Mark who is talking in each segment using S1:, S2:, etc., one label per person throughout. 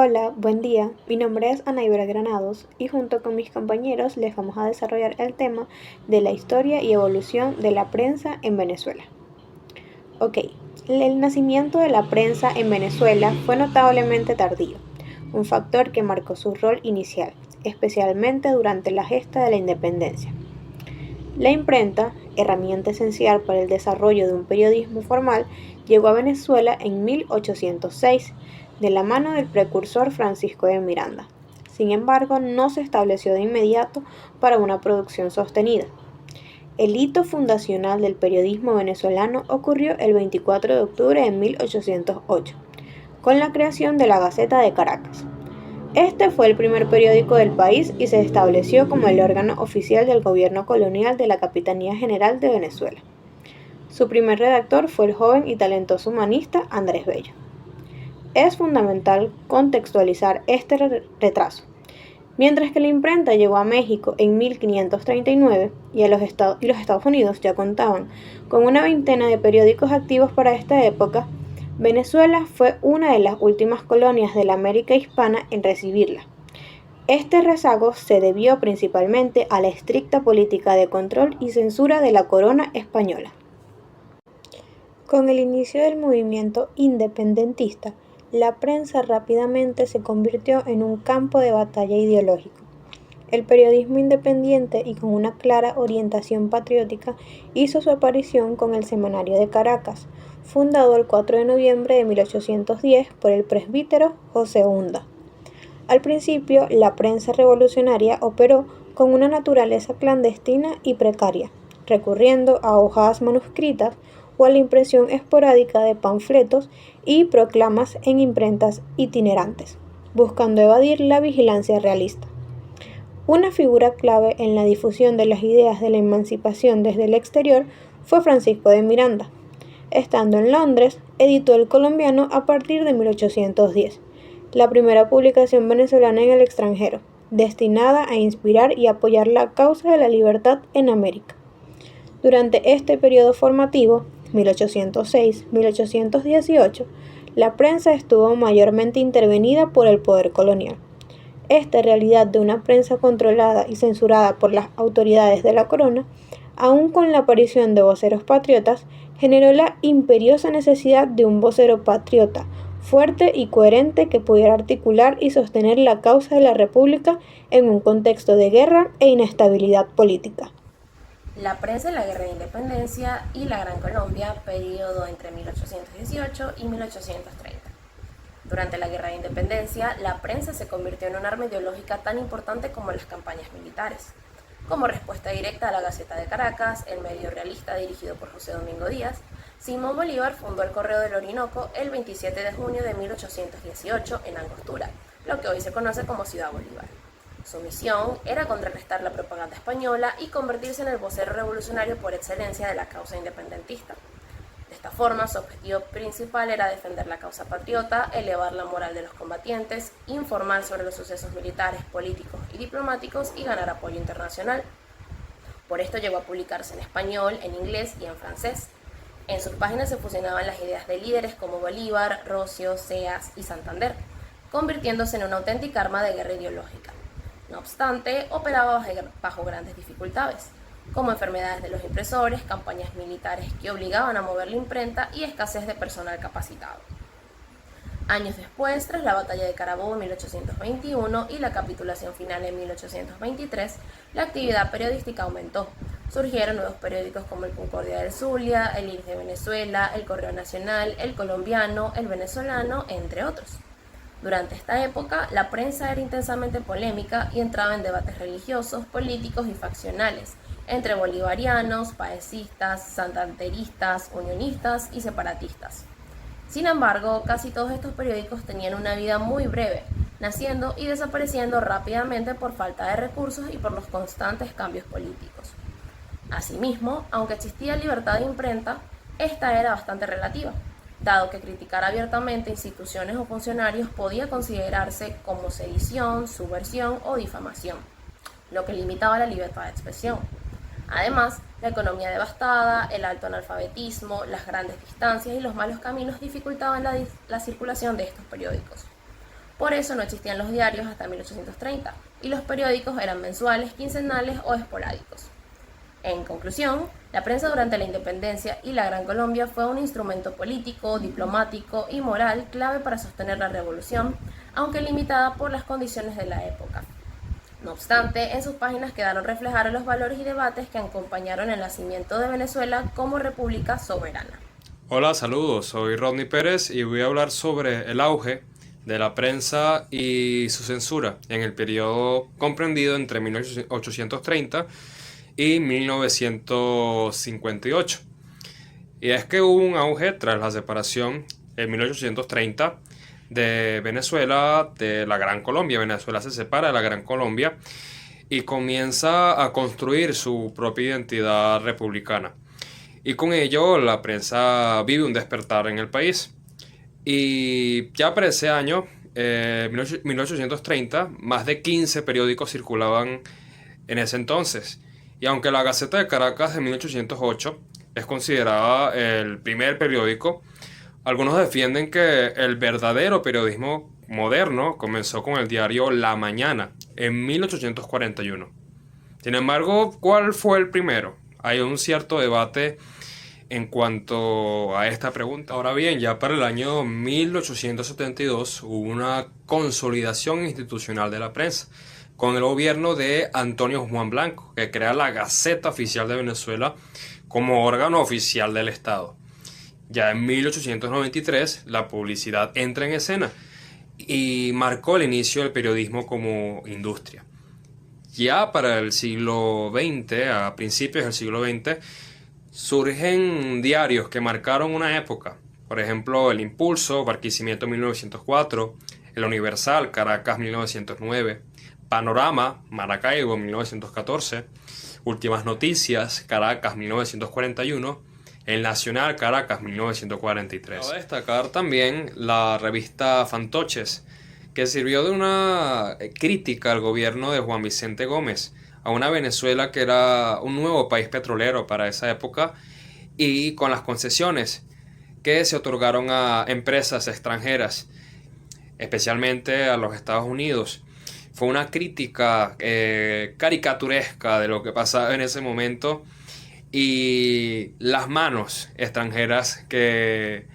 S1: Hola, buen día. Mi nombre es Anaibel Granados y junto con mis compañeros les vamos a desarrollar el tema de la historia y evolución de la prensa en Venezuela. Ok, el nacimiento de la prensa en Venezuela fue notablemente tardío, un factor que marcó su rol inicial, especialmente durante la gesta de la independencia. La imprenta, herramienta esencial para el desarrollo de un periodismo formal, llegó a Venezuela en 1806, de la mano del precursor Francisco de Miranda. Sin embargo, no se estableció de inmediato para una producción sostenida. El hito fundacional del periodismo venezolano ocurrió el 24 de octubre de 1808, con la creación de la Gaceta de Caracas. Este fue el primer periódico del país y se estableció como el órgano oficial del gobierno colonial de la Capitanía General de Venezuela. Su primer redactor fue el joven y talentoso humanista Andrés Bello. Es fundamental contextualizar este retraso. Mientras que la imprenta llegó a México en 1539 y los Estados Unidos ya contaban con una veintena de periódicos activos para esta época, Venezuela fue una de las últimas colonias de la América hispana en recibirla. Este rezago se debió principalmente a la estricta política de control y censura de la corona española. Con el inicio del movimiento independentista, la prensa rápidamente se convirtió en un campo de batalla ideológico. El periodismo independiente y con una clara orientación patriótica hizo su aparición con el Semanario de Caracas, fundado el 4 de noviembre de 1810 por el presbítero José Hunda. Al principio, la prensa revolucionaria operó con una naturaleza clandestina y precaria, recurriendo a hojas manuscritas o a la impresión esporádica de panfletos y proclamas en imprentas itinerantes, buscando evadir la vigilancia realista. Una figura clave en la difusión de las ideas de la emancipación desde el exterior fue Francisco de Miranda. Estando en Londres, editó El Colombiano a partir de 1810, la primera publicación venezolana en el extranjero, destinada a inspirar y apoyar la causa de la libertad en América. Durante este periodo formativo, 1806-1818, la prensa estuvo mayormente intervenida por el poder colonial. Esta realidad de una prensa controlada y censurada por las autoridades de la corona, aun con la aparición de voceros patriotas, generó la imperiosa necesidad de un vocero patriota, fuerte y coherente que pudiera articular y sostener la causa de la República en un contexto de guerra e inestabilidad política.
S2: La prensa en la Guerra de Independencia y la Gran Colombia, periodo entre 1818 y 1830. Durante la Guerra de Independencia, la prensa se convirtió en un arma ideológica tan importante como las campañas militares. Como respuesta directa a la Gaceta de Caracas, el medio realista dirigido por José Domingo Díaz, Simón Bolívar fundó el Correo del Orinoco el 27 de junio de 1818 en Angostura, lo que hoy se conoce como Ciudad Bolívar. Su misión era contrarrestar la propaganda española y convertirse en el vocero revolucionario por excelencia de la causa independentista. De esta forma, su objetivo principal era defender la causa patriota, elevar la moral de los combatientes, informar sobre los sucesos militares, políticos y diplomáticos y ganar apoyo internacional. Por esto llegó a publicarse en español, en inglés y en francés. En sus páginas se fusionaban las ideas de líderes como Bolívar, Rocio, Seas y Santander, convirtiéndose en una auténtica arma de guerra ideológica. No obstante, operaba bajo grandes dificultades, como enfermedades de los impresores, campañas militares que obligaban a mover la imprenta y escasez de personal capacitado. Años después, tras la batalla de Carabobo en 1821 y la capitulación final en 1823, la actividad periodística aumentó. Surgieron nuevos periódicos como el Concordia del Zulia, el Iris de Venezuela, el Correo Nacional, el Colombiano, el Venezolano, entre otros. Durante esta época, la prensa era intensamente polémica y entraba en debates religiosos, políticos y faccionales, entre bolivarianos, paecistas, santanderistas, unionistas y separatistas. Sin embargo, casi todos estos periódicos tenían una vida muy breve, naciendo y desapareciendo rápidamente por falta de recursos y por los constantes cambios políticos. Asimismo, aunque existía libertad de imprenta, esta era bastante relativa, dado que criticar abiertamente instituciones o funcionarios podía considerarse como sedición, subversión o difamación, lo que limitaba la libertad de expresión. Además, la economía devastada, el alto analfabetismo, las grandes distancias y los malos caminos dificultaban la circulación de estos periódicos. Por eso no existían los diarios hasta 1830 y los periódicos eran mensuales, quincenales o esporádicos. En conclusión, la prensa durante la independencia y la Gran Colombia fue un instrumento político, diplomático y moral clave para sostener la revolución, aunque limitada por las condiciones de la época. No obstante, en sus páginas quedaron reflejados los valores y debates que acompañaron el nacimiento de Venezuela como república soberana.
S3: Hola, saludos, soy Rodney Pérez y voy a hablar sobre el auge de la prensa y su censura en el periodo comprendido entre 1830 y 1958. Y es que hubo un auge tras la separación en 1830 de Venezuela de la Gran Colombia. Venezuela se separa de la Gran Colombia y comienza a construir su propia identidad republicana. Y con ello la prensa vive un despertar en el país. Y ya para ese año, 1830, más de 15 periódicos circulaban en ese entonces. Y aunque la Gaceta de Caracas de 1808 es considerada el primer periódico, algunos defienden que el verdadero periodismo moderno comenzó con el diario La Mañana en 1841. Sin embargo, ¿cuál fue el primero? Hay un cierto debate en cuanto a esta pregunta. Ahora bien, ya para el año 1872 hubo una consolidación institucional de la prensa con el gobierno de Antonio Juan Blanco, que crea la Gaceta Oficial de Venezuela como órgano oficial del Estado. Ya en 1893 la publicidad entra en escena y marcó el inicio del periodismo como industria. Ya para el siglo XX, a principios del siglo XX, surgen diarios que marcaron una época. Por ejemplo, El Impulso, Barquisimeto 1904, El Universal, Caracas 1909, Panorama, Maracaibo 1914, Últimas Noticias, Caracas 1941, El Nacional, Caracas 1943. Cabe destacar también la revista Fantoches, que sirvió de una crítica al gobierno de Juan Vicente Gómez, a una Venezuela que era un nuevo país petrolero para esa época y con las concesiones que se otorgaron a empresas extranjeras, especialmente a los Estados Unidos. Fue una crítica caricaturesca de lo que pasaba en ese momento y las manos extranjeras que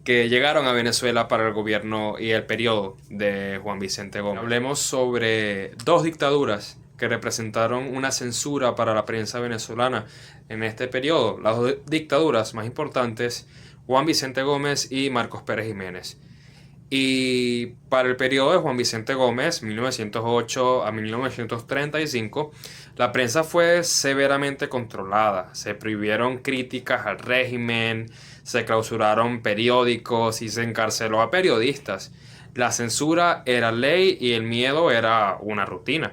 S3: llegaron a Venezuela para el gobierno y el periodo de Juan Vicente Gómez. Hablemos sobre dos dictaduras que representaron una censura para la prensa venezolana en este periodo. Las dos dictaduras más importantes, Juan Vicente Gómez y Marcos Pérez Jiménez. Y para el periodo de Juan Vicente Gómez, 1908 a 1935, la prensa fue severamente controlada. Se prohibieron críticas al régimen, se clausuraron periódicos y se encarceló a periodistas. La censura era ley y el miedo era una rutina.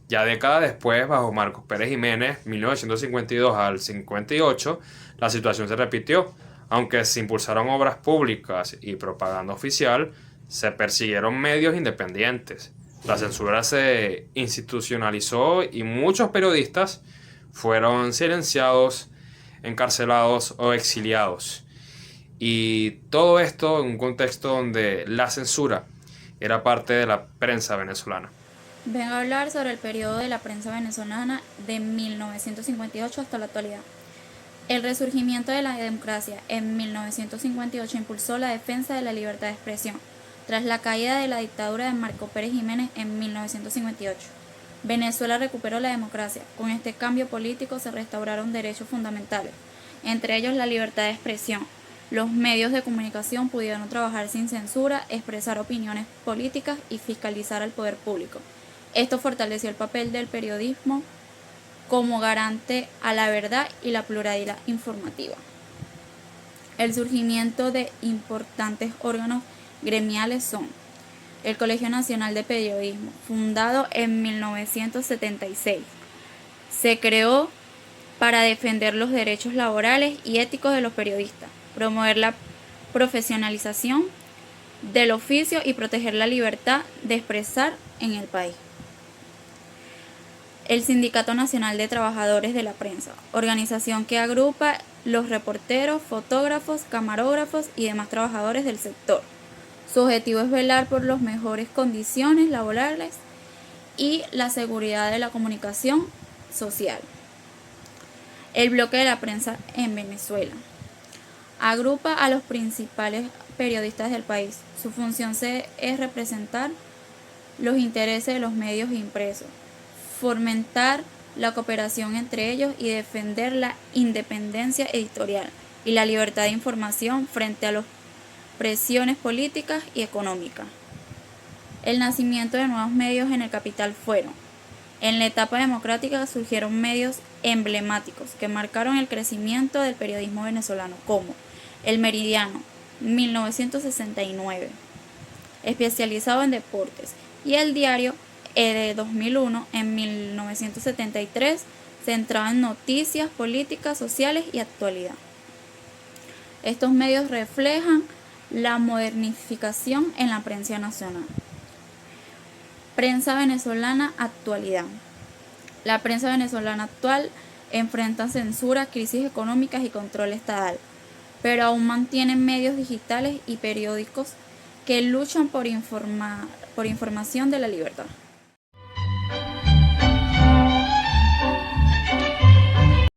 S3: Ya décadas después, bajo Marcos Pérez Jiménez, 1952 al 58, la situación se repitió. Aunque se impulsaron obras públicas y propaganda oficial, se persiguieron medios independientes. La censura se institucionalizó y muchos periodistas fueron silenciados, encarcelados o exiliados. Y todo esto en un contexto donde la censura era parte de la prensa venezolana.
S4: Vengo a hablar sobre el periodo de la prensa venezolana de 1958 hasta la actualidad. El resurgimiento de la democracia en 1958 impulsó la defensa de la libertad de expresión, tras la caída de la dictadura de Marcos Pérez Jiménez en 1958. Venezuela recuperó la democracia. Con este cambio político se restauraron derechos fundamentales, entre ellos la libertad de expresión. Los medios de comunicación pudieron trabajar sin censura, expresar opiniones políticas y fiscalizar al poder público. Esto fortaleció el papel del periodismo como garante a la verdad y la pluralidad informativa. El surgimiento de importantes órganos gremiales son el Colegio Nacional de Periodismo, fundado en 1976. Se creó para defender los derechos laborales y éticos de los periodistas, promover la profesionalización del oficio y proteger la libertad de expresar en el país. El Sindicato Nacional de Trabajadores de la Prensa, organización que agrupa los reporteros, fotógrafos, camarógrafos y demás trabajadores del sector. Su objetivo es velar por las mejores condiciones laborales y la seguridad de la comunicación social. El bloque de la prensa en Venezuela agrupa a los principales periodistas del país. Su función es representar los intereses de los medios impresos, fomentar la cooperación entre ellos y defender la independencia editorial y la libertad de información frente a las presiones políticas y económicas. El nacimiento de nuevos medios en el capital fueron: en la etapa democrática surgieron medios emblemáticos que marcaron el crecimiento del periodismo venezolano, como El Meridiano, 1969, especializado en deportes, y El Diario, de 2001, en 1973, centrado en noticias políticas, sociales y actualidad. Estos medios reflejan la modernificación en la prensa nacional. Prensa venezolana actualidad. La prensa venezolana actual enfrenta censura, crisis económicas y control estatal, pero aún mantiene medios digitales y periódicos que luchan por información de la libertad.